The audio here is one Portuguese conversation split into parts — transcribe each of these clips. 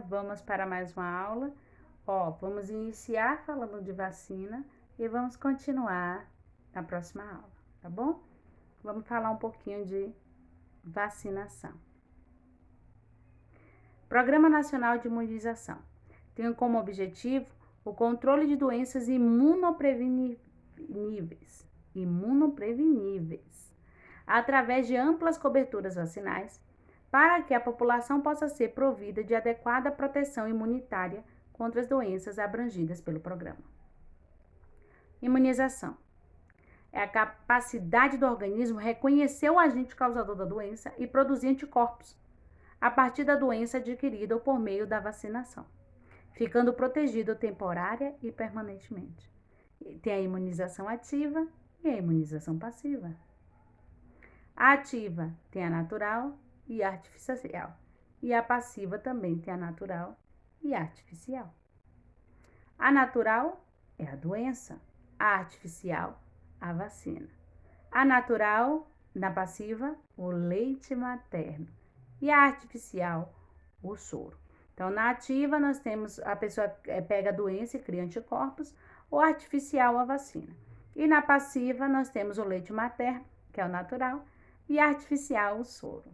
Vamos para mais uma aula. Vamos iniciar falando de vacina e vamos continuar na próxima aula, tá bom? Vamos falar um pouquinho de vacinação. Programa Nacional de Imunização tem como objetivo o controle de doenças imunopreveníveis, através de amplas coberturas vacinais, para que a população possa ser provida de adequada proteção imunitária contra as doenças abrangidas pelo programa. Imunização é a capacidade do organismo reconhecer o agente causador da doença e produzir anticorpos a partir da doença adquirida ou por meio da vacinação, ficando protegido temporária e permanentemente. Tem a imunização ativa e a imunização passiva. A ativa tem a natural e a artificial. E a passiva também tem a natural e a artificial. A natural é a doença, a artificial, a vacina. A natural, na passiva, o leite materno. E a artificial, o soro. Então, na ativa, nós temos a pessoa pega a doença e cria anticorpos, ou artificial, a vacina. E na passiva, nós temos o leite materno, que é o natural, e artificial, o soro.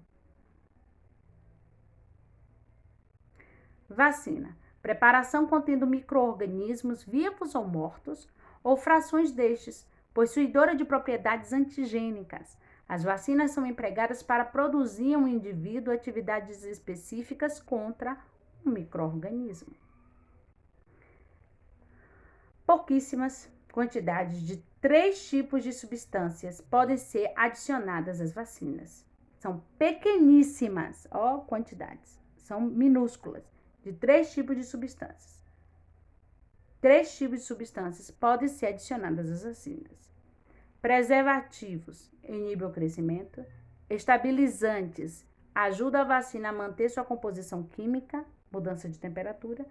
Vacina. Preparação contendo micro-organismos vivos ou mortos, ou frações destes, possuidora de propriedades antigênicas. As vacinas são empregadas para produzir um indivíduo atividades específicas contra um micro-organismo. Pouquíssimas quantidades de 3 tipos de substâncias podem ser adicionadas às vacinas. São pequeníssimas, quantidades, são minúsculas, de 3 tipos de substâncias. 3 tipos de substâncias podem ser adicionadas às vacinas. Preservativos inibem o crescimento, estabilizantes ajudam a vacina a manter sua composição química, mudança de temperatura,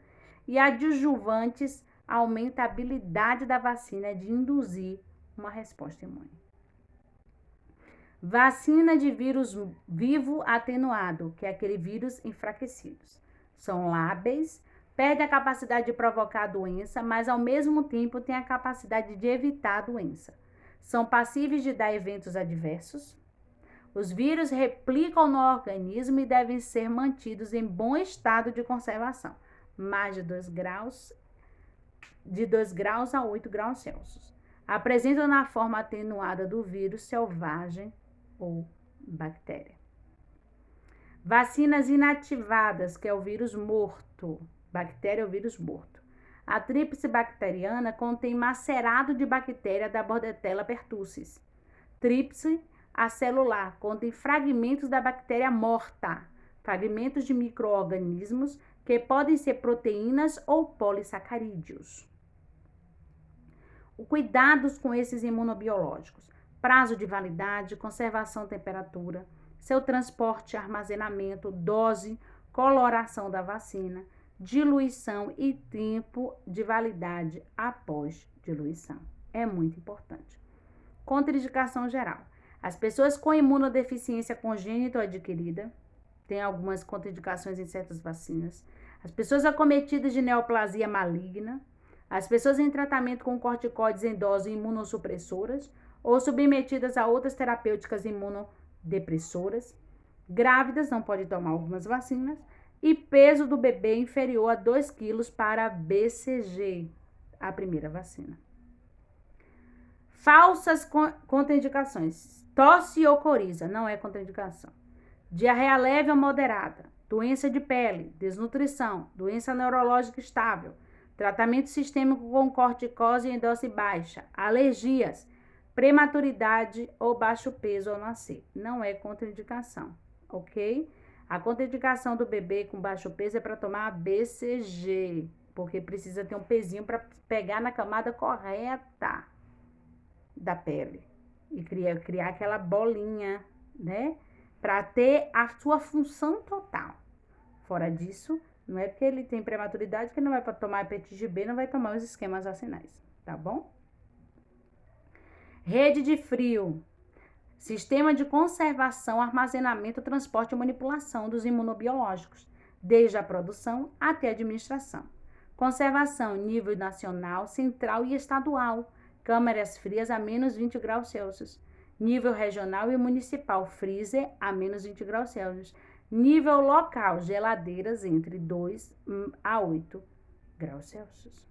e adjuvantes aumenta a habilidade da vacina de induzir uma resposta imune. Vacina de vírus vivo atenuado, que é aquele vírus enfraquecido. São lábeis, perde a capacidade de provocar a doença, mas ao mesmo tempo tem a capacidade de evitar a doença. São passíveis de dar eventos adversos. Os vírus replicam no organismo e devem ser mantidos em bom estado de conservação, mais de 2 graus a 8 graus Celsius. Apresentam na forma atenuada do vírus selvagem ou bactéria. Vacinas inativadas, que é o vírus morto. Bactéria é o vírus morto. A tríplice bacteriana contém macerado de bactéria da Bordetella pertussis. Tríplice acelular contém fragmentos da bactéria morta, fragmentos de micro-organismos que podem ser proteínas ou polissacarídeos. Cuidados com esses imunobiológicos: prazo de validade, conservação, temperatura, seu transporte, armazenamento, dose, coloração da vacina, diluição e tempo de validade após diluição. É muito importante. Contraindicação geral: as pessoas com imunodeficiência congênita ou adquirida, tem algumas contraindicações em certas vacinas. As pessoas acometidas de neoplasia maligna, as pessoas em tratamento com corticoides em doses imunossupressoras ou submetidas a outras terapêuticas imunodepressoras, grávidas não podem tomar algumas vacinas, e peso do bebê inferior a 2 quilos para a BCG, a primeira vacina. Falsas contraindicações: tosse ou coriza, não é contraindicação. Diarreia leve ou moderada, doença de pele, desnutrição, doença neurológica estável, tratamento sistêmico com corticose em dose baixa, alergias, prematuridade ou baixo peso ao nascer. Não é contraindicação, ok? A contraindicação do bebê com baixo peso é para tomar a BCG, porque precisa ter um pezinho para pegar na camada correta da pele e criar aquela bolinha, né? Para ter a sua função total. Fora disso, não é porque ele tem prematuridade que ele não vai tomar hepatite B, não vai tomar os esquemas vacinais, tá bom? Rede de frio: sistema de conservação, armazenamento, transporte e manipulação dos imunobiológicos, desde a produção até a administração. Conservação em nível nacional, central e estadual, câmaras frias a menos 20 graus Celsius. Nível regional e municipal, freezer a menos 20 graus Celsius. Nível local, geladeiras entre 2 a 8 graus Celsius.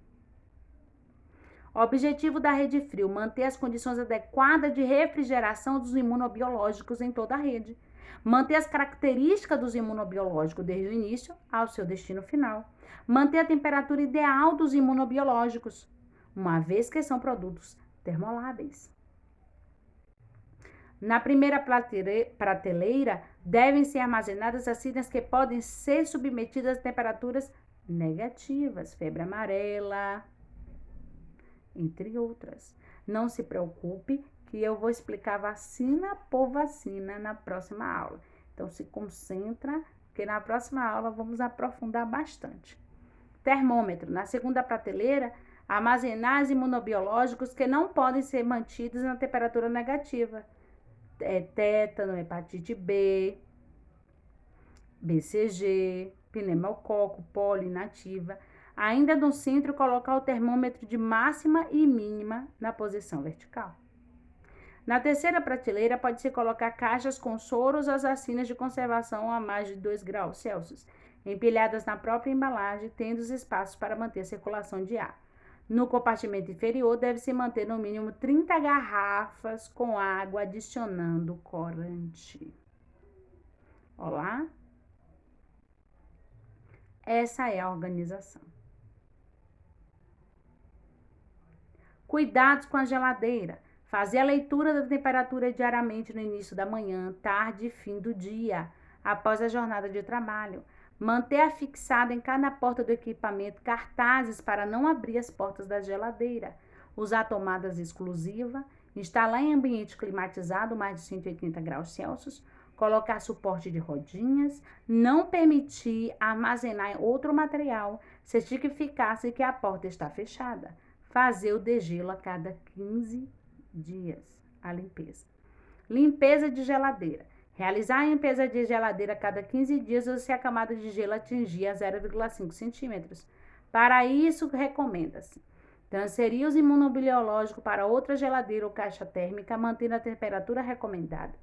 Objetivo da rede frio, manter as condições adequadas de refrigeração dos imunobiológicos em toda a rede. Manter as características dos imunobiológicos desde o início ao seu destino final. Manter a temperatura ideal dos imunobiológicos, uma vez que são produtos termoláveis. Na primeira prateleira, devem ser armazenadas vacinas que podem ser submetidas a temperaturas negativas, febre amarela, entre outras. Não se preocupe que eu vou explicar vacina por vacina na próxima aula. Então, se concentra, porque na próxima aula vamos aprofundar bastante. Termômetro. Na segunda prateleira, armazenar os imunobiológicos que não podem ser mantidos na temperatura negativa. Tétano, hepatite B, BCG, pneumococo, pólio inativa. Ainda no centro, colocar o termômetro de máxima e mínima na posição vertical. Na terceira prateleira, pode-se colocar caixas com soros ou vacinas de conservação a mais de 2 graus Celsius, empilhadas na própria embalagem, tendo os espaços para manter a circulação de ar. No compartimento inferior, deve-se manter no mínimo 30 garrafas com água, adicionando corante. Olá? Essa é a organização. Cuidados com a geladeira. Fazer a leitura da temperatura diariamente no início da manhã, tarde e fim do dia, após a jornada de trabalho. Manter afixado em cada porta do equipamento cartazes para não abrir as portas da geladeira. Usar tomadas exclusivas. Instalar em ambiente climatizado mais de 180 graus Celsius. Colocar suporte de rodinhas. Não permitir armazenar outro material, certificar-se que a porta está fechada. Fazer o degelo a cada 15 dias, a limpeza. Limpeza de geladeira. Realizar a limpeza de geladeira a cada 15 dias ou se a camada de gelo atingir a 0,5 centímetros. Para isso, recomenda-se transferir os imunobiológicos para outra geladeira ou caixa térmica, mantendo a temperatura recomendada.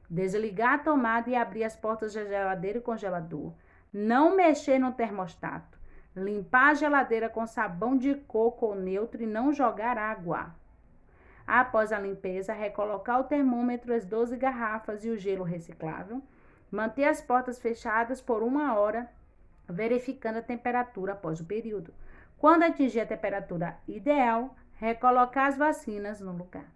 Desligar a tomada e abrir as portas da geladeira e congelador. Não mexer no termostato. Limpar a geladeira com sabão de coco ou neutro e não jogar água. Após a limpeza, recolocar o termômetro, as 12 garrafas e o gelo reciclável. Manter as portas fechadas por 1 hora, verificando a temperatura após o período. Quando atingir a temperatura ideal, recolocar as vacinas no lugar.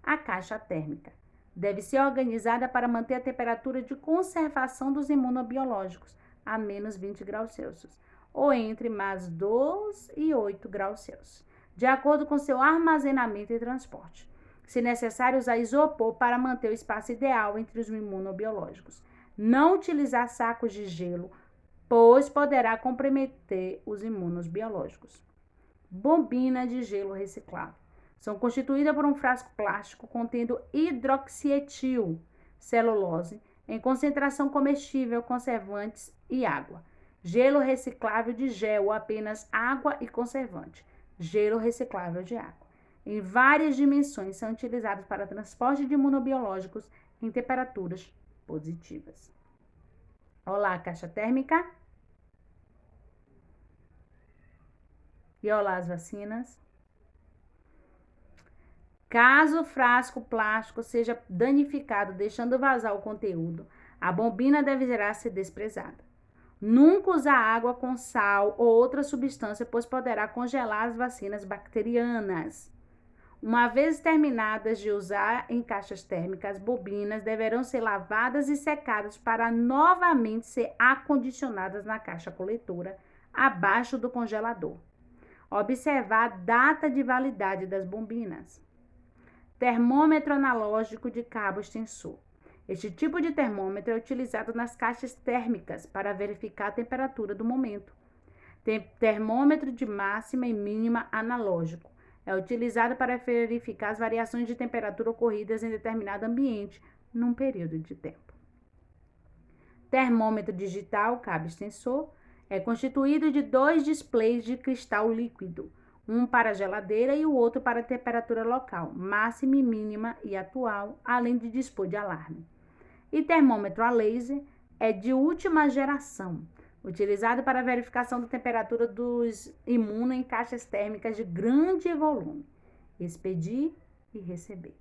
A caixa térmica deve ser organizada para manter a temperatura de conservação dos imunobiológicos a menos 20 graus Celsius, ou entre mais 2 e 8 graus Celsius, de acordo com seu armazenamento e transporte. Se necessário, usar isopor para manter o espaço ideal entre os imunobiológicos. Não utilizar sacos de gelo, pois poderá comprometer os imunobiológicos. Bombina de gelo reciclável. São constituídas por um frasco plástico contendo hidroxietil, celulose, em concentração comestível, conservantes e água. Gelo reciclável de gel, apenas água e conservante. Gelo reciclável de água. Em várias dimensões, são utilizados para transporte de imunobiológicos em temperaturas positivas. Olá, caixa térmica. E olá, as vacinas. Caso o frasco plástico seja danificado, deixando vazar o conteúdo, a bombina deverá ser desprezada. Nunca usar água com sal ou outra substância, pois poderá congelar as vacinas bacterianas. Uma vez terminadas de usar em caixas térmicas, as bobinas deverão ser lavadas e secadas para novamente ser acondicionadas na caixa coletora, abaixo do congelador. Observar a data de validade das bobinas. Termômetro analógico de cabo extensor. Este tipo de termômetro é utilizado nas caixas térmicas para verificar a temperatura do momento. Termômetro de máxima e mínima analógico. É utilizado para verificar as variações de temperatura ocorridas em determinado ambiente num período de tempo. Termômetro digital, cabo extensor, é constituído de 2 displays de cristal líquido, um para a geladeira e o outro para a temperatura local, máxima e mínima e atual, além de dispor de alarme. E termômetro a laser é de última geração, utilizado para a verificação da temperatura dos imuno em caixas térmicas de grande volume, expedir e receber.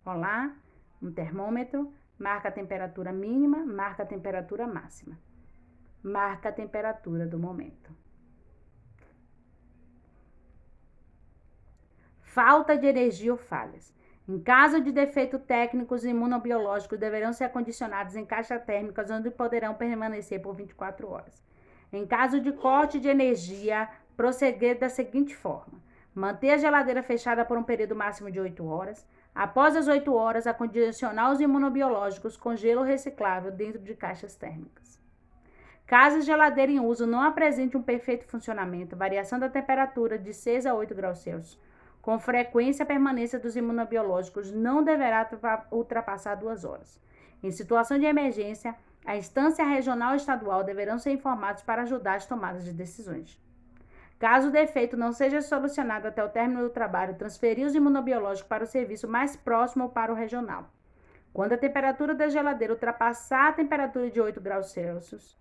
Olá, um termômetro marca a temperatura mínima, marca a temperatura máxima, marca a temperatura do momento. Falta de energia ou falhas. Em caso de defeito técnico, os imunobiológicos deverão ser acondicionados em caixas térmicas onde poderão permanecer por 24 horas. Em caso de corte de energia, prosseguir da seguinte forma: manter a geladeira fechada por um período máximo de 8 horas. Após as 8 horas, acondicionar os imunobiológicos com gelo reciclável dentro de caixas térmicas. Caso a geladeira em uso não apresente um perfeito funcionamento, variação da temperatura de 6 a 8 graus Celsius, com frequência a permanência dos imunobiológicos não deverá ultrapassar 2 horas. Em situação de emergência, a instância regional e estadual deverão ser informados para ajudar as tomadas de decisões. Caso o defeito não seja solucionado até o término do trabalho, transferir os imunobiológicos para o serviço mais próximo ou para o regional. Quando a temperatura da geladeira ultrapassar a temperatura de 8 graus Celsius,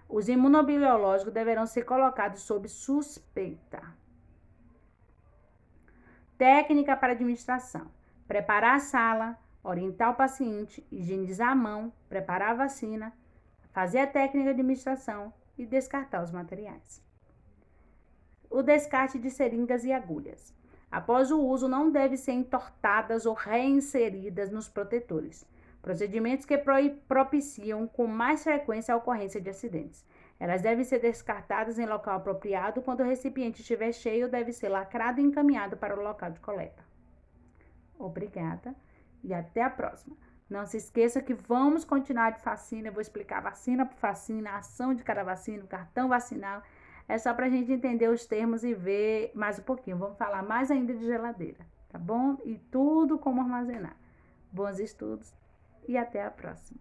os imunobiológicos deverão ser colocados sob suspeita. Técnica para administração: preparar a sala, orientar o paciente, higienizar a mão, preparar a vacina, fazer a técnica de administração e descartar os materiais. O descarte de seringas e agulhas. Após o uso, não devem ser entortadas ou reinseridas nos protetores. Procedimentos que propiciam com mais frequência a ocorrência de acidentes. Elas devem ser descartadas em local apropriado. Quando o recipiente estiver cheio, deve ser lacrado e encaminhado para o local de coleta. Obrigada e até a próxima. Não se esqueça que vamos continuar de vacina. Eu vou explicar vacina por vacina, a ação de cada vacina, o cartão vacinal. É só para a gente entender os termos e ver mais um pouquinho. Vamos falar mais ainda de geladeira, tá bom? E tudo como armazenar. Bons estudos e até a próxima.